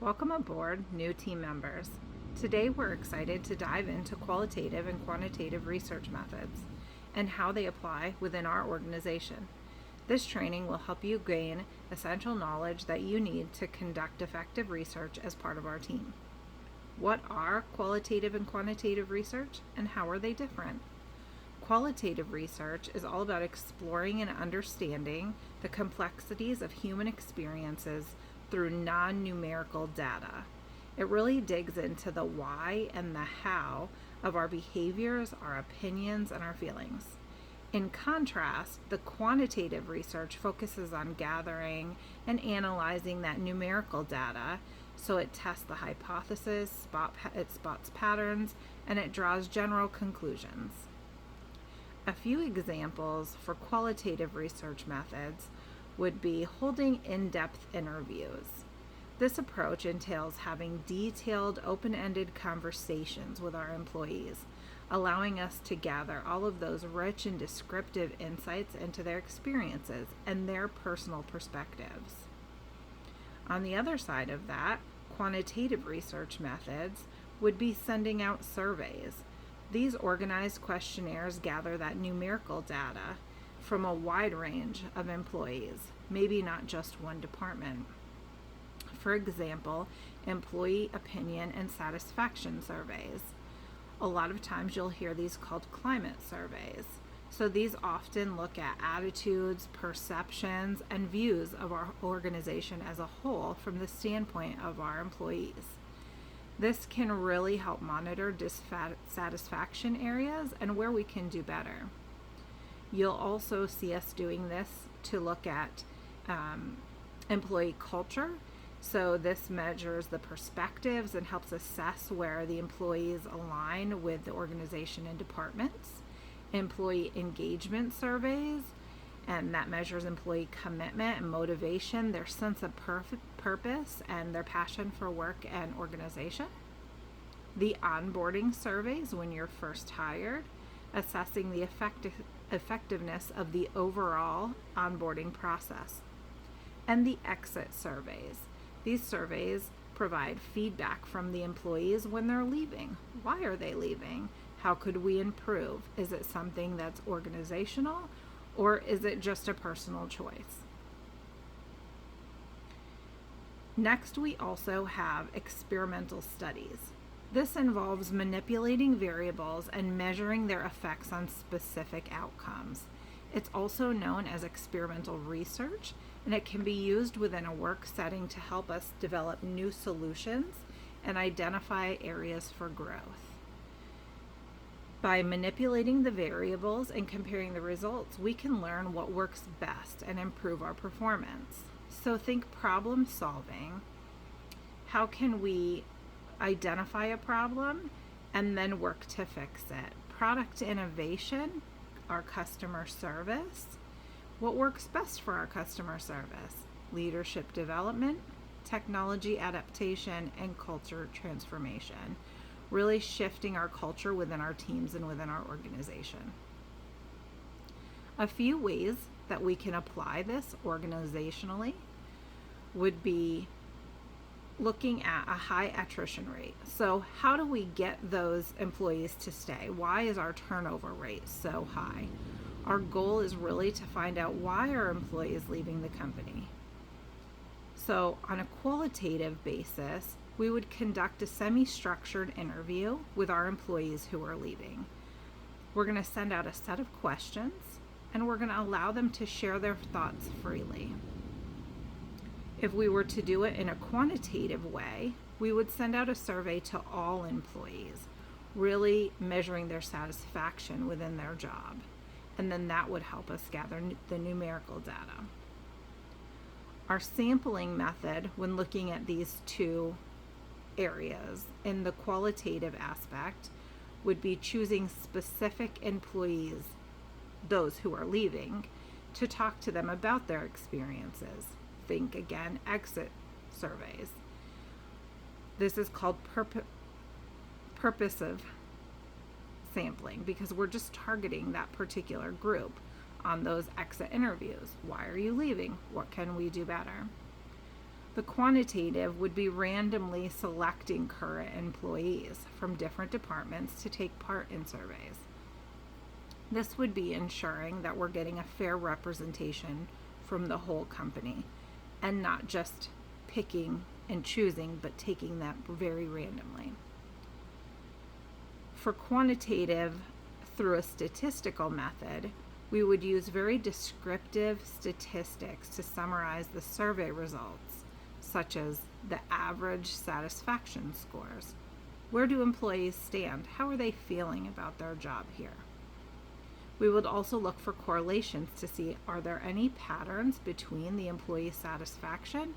Welcome aboard, new team members. Today we're excited to dive into qualitative and quantitative research methods and how they apply within our organization. This training will help you gain essential knowledge that you need to conduct effective research as part of our team. What are qualitative and quantitative research, and how are they different? Qualitative research is all about exploring and understanding the complexities of human experiences through non-numerical data. It really digs into the why and the how of our behaviors, our opinions, and our feelings. In contrast, the quantitative research focuses on gathering and analyzing that numerical data, so it tests the hypothesis, it spots patterns, and it draws general conclusions. A few examples for qualitative research methods would be holding in-depth interviews. This approach entails having detailed, open-ended conversations with our employees, allowing us to gather all of those rich and descriptive insights into their experiences and their personal perspectives. On the other side of that, quantitative research methods would be sending out surveys. These organized questionnaires gather that numerical data from a wide range of employees, maybe not just one department. For example, employee opinion and satisfaction surveys. A lot of times you'll hear these called climate surveys. So these often look at attitudes, perceptions, and views of our organization as a whole from the standpoint of our employees. This can really help monitor dissatisfaction areas and where we can do better. You'll also see us doing this to look at employee culture. So this measures the perspectives and helps assess where the employees align with the organization and departments. Employee engagement surveys, and that measures employee commitment and motivation, their sense of purpose, and their passion for work and organization. The onboarding surveys when you're first hired, assessing the effectiveness of the overall onboarding process. And the exit surveys. These surveys provide feedback from the employees when they're leaving. Why are they leaving? How could we improve? Is it something that's organizational, or is it just a personal choice? Next, we also have experimental studies. This involves manipulating variables and measuring their effects on specific outcomes. It's also known as experimental research, and it can be used within a work setting to help us develop new solutions and identify areas for growth. By manipulating the variables and comparing the results, we can learn what works best and improve our performance. So think problem solving. How can we identify a problem and then work to fix it? Product innovation, our customer service. What works best for our customer service? Leadership development, technology adaptation, and culture transformation. Really shifting our culture within our teams and within our organization. A few ways that we can apply this organizationally would be looking at a high attrition rate. So how do we get those employees to stay? Why is our turnover rate so high? Our goal is really to find out why are employees leaving the company. So on a qualitative basis, we would conduct a semi-structured interview with our employees who are leaving. We're going to send out a set of questions, and we're going to allow them to share their thoughts freely. If we were to do it in a quantitative way, we would send out a survey to all employees, really measuring their satisfaction within their job. And then that would help us gather the numerical data. Our sampling method when looking at these two areas in the qualitative aspect would be choosing specific employees, those who are leaving, to talk to them about their experiences. Think again, exit surveys. This is called purposive sampling because we're just targeting that particular group on those exit interviews. Why are you leaving? What can we do better? The quantitative would be randomly selecting current employees from different departments to take part in surveys. This would be ensuring that we're getting a fair representation from the whole company and not just picking and choosing, but taking that very randomly. For quantitative, through a statistical method, we would use very descriptive statistics to summarize the survey results, such as the average satisfaction scores. Where do employees stand? How are they feeling about their job here? We would also look for correlations to see, are there any patterns between the employee satisfaction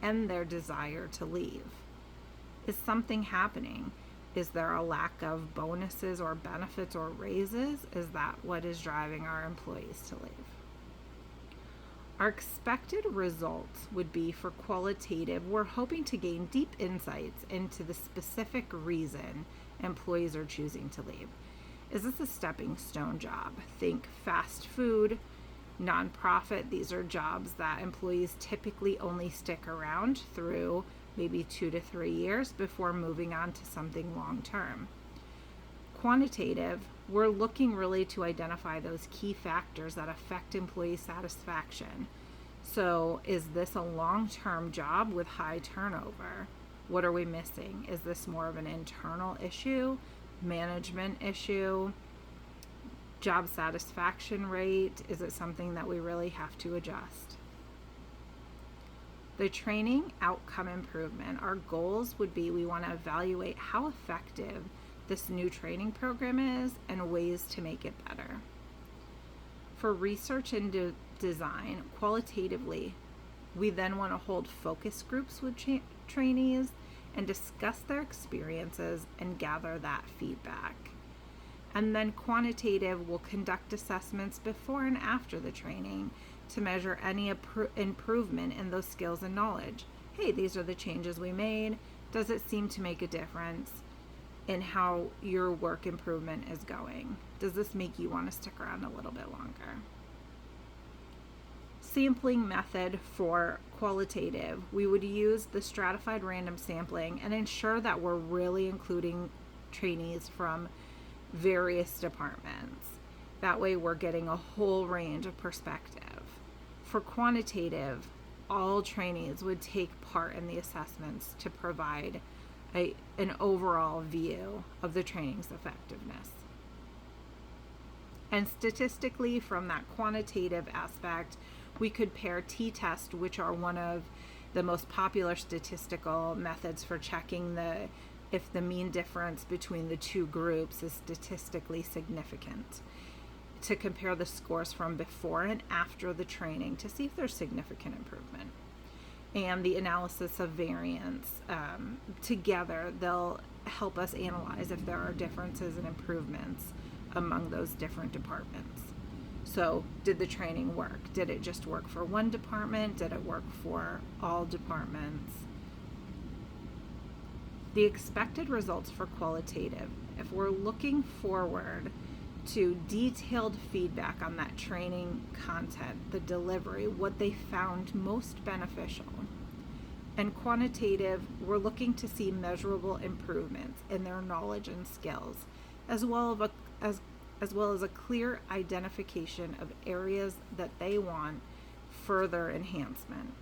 and their desire to leave? Is something happening? Is there a lack of bonuses or benefits or raises? Is that what is driving our employees to leave? Our expected results would be for qualitative, we're hoping to gain deep insights into the specific reason employees are choosing to leave. Is this a stepping stone job? Think fast food, nonprofit. These are jobs that employees typically only stick around through maybe 2 to 3 years before moving on to something long term. Quantitative, we're looking really to identify those key factors that affect employee satisfaction. So is this a long-term job with high turnover? What are we missing? Is this more of an internal issue, management issue, job satisfaction rate? Is it something that we really have to adjust? The training outcome improvement, our goals would be we want to evaluate how effective this new training program is and ways to make it better. For research and design, qualitatively, we then want to hold focus groups with trainees and discuss their experiences and gather that feedback. And then quantitative will conduct assessments before and after the training to measure any improvement in those skills and knowledge. Hey, these are the changes we made. Does it seem to make a difference in how your work improvement is going? Does this make you want to stick around a little bit longer? Sampling method for qualitative, we would use the stratified random sampling and ensure that we're really including trainees from various departments. That way we're getting a whole range of perspective. For quantitative, all trainees would take part in the assessments to provide an overall view of the training's effectiveness. And statistically, from that quantitative aspect, we could pair t-test, which are one of the most popular statistical methods for checking if the mean difference between the two groups is statistically significant, to compare the scores from before and after the training to see if there's significant improvement. And the analysis of variance, together they'll help us analyze if there are differences and improvements among those different departments. So did the training work? Did it just work for one department? Did it work for all departments? The expected results for qualitative, if we're looking forward to detailed feedback on that training content, the delivery, what they found most beneficial. And quantitative, we're looking to see measurable improvements in their knowledge and skills, as well as a clear identification of areas that they want further enhancement.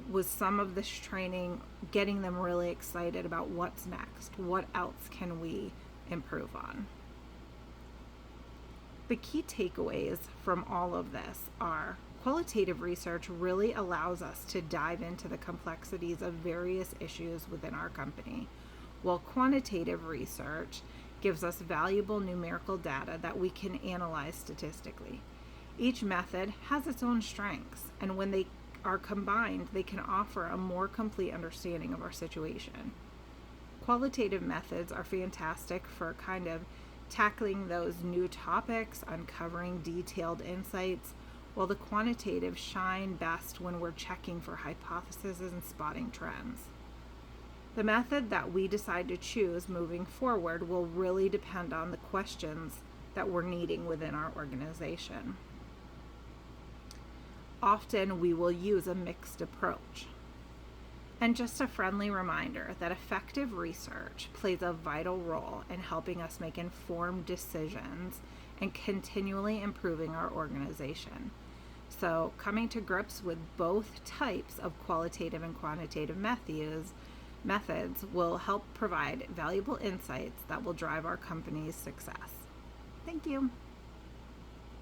Was some of this training getting them really excited about what's next? What else can we improve on? The key takeaways from all of this are qualitative research really allows us to dive into the complexities of various issues within our company, while quantitative research gives us valuable numerical data that we can analyze statistically. Each method has its own strengths, and when they are combined, they can offer a more complete understanding of our situation. Qualitative methods are fantastic for kind of tackling those new topics, uncovering detailed insights, while the quantitative shine best when we're checking for hypotheses and spotting trends. The method that we decide to choose moving forward will really depend on the questions that we're needing within our organization. Often we will use a mixed approach. And just a friendly reminder that effective research plays a vital role in helping us make informed decisions and continually improving our organization. So, coming to grips with both types of qualitative and quantitative methods will help provide valuable insights that will drive our company's success. Thank you.